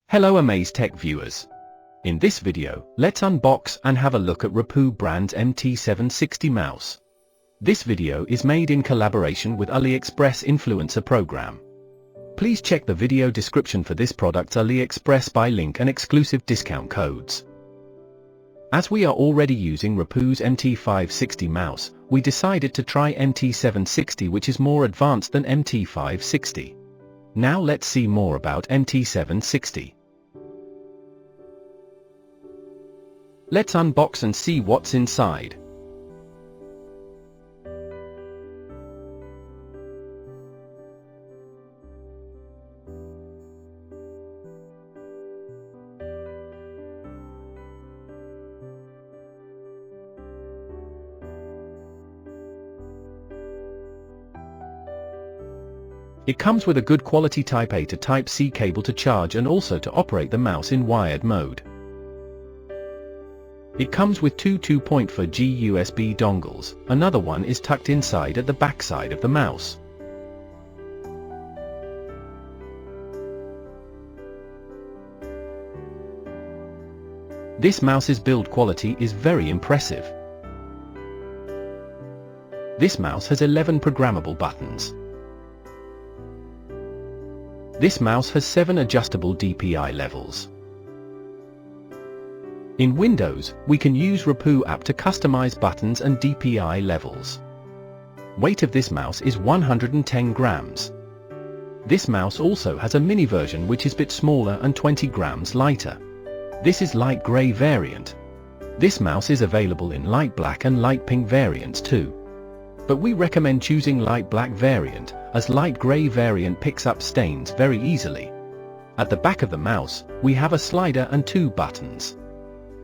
Hello Amaze Tech viewers. In this video, let's unbox and have a look at Rapoo brand's MT760 mouse. This video is made in collaboration with AliExpress Influencer Program. Please check the video description for this product's AliExpress buy link and exclusive discount codes. As we are already using Rapoo's MT560 mouse, we decided to try MT760, which is more advanced than MT560. Now let's see more about MT760. Let's unbox and see what's inside. It comes with a good quality Type A to Type C cable to charge and also to operate the mouse in wired mode. It comes with two 2.4G USB dongles, another one is tucked inside at the back side of the mouse. This mouse's build quality is very impressive. This mouse has 11 programmable buttons. This mouse has 7 adjustable DPI levels. In Windows, we can use Rapoo app to customize buttons and DPI levels. Weight of this mouse is 110 grams. This mouse also has a mini version which is a bit smaller and 20 grams lighter. This is light gray variant. This mouse is available in light black and light pink variants too. But we recommend choosing light black variant, as light gray variant picks up stains very easily. At the back of the mouse, we have a slider and 2 buttons.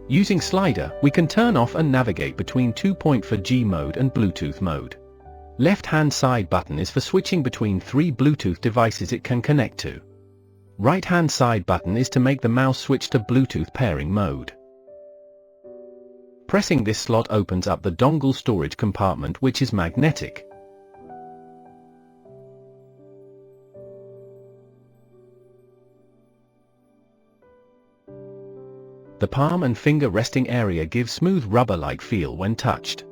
Using slider, we can turn off and navigate between 2.4G mode and Bluetooth mode. Left-hand side button is for switching between 3 Bluetooth devices it can connect to. Right-hand side button is to make the mouse switch to Bluetooth pairing mode. Pressing this slot opens up the dongle storage compartment, which is magnetic. The palm and finger resting area gives smooth rubber-like feel when touched.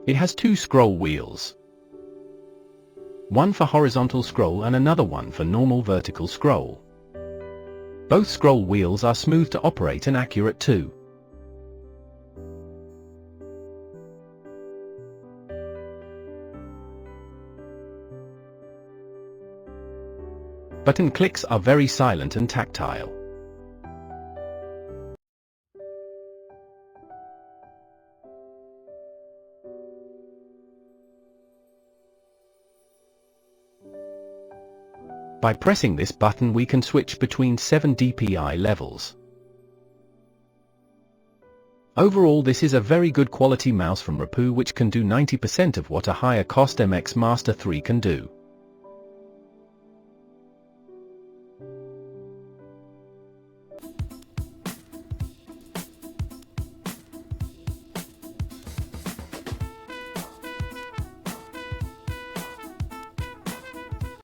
It has 2 scroll wheels. One for horizontal scroll and another one for normal vertical scroll. Both scroll wheels are smooth to operate and accurate too. Button clicks are very silent and tactile. By pressing this button we can switch between 7 DPI levels. Overall, this is a very good quality mouse from Rapoo which can do 90% of what a higher cost MX Master 3 can do.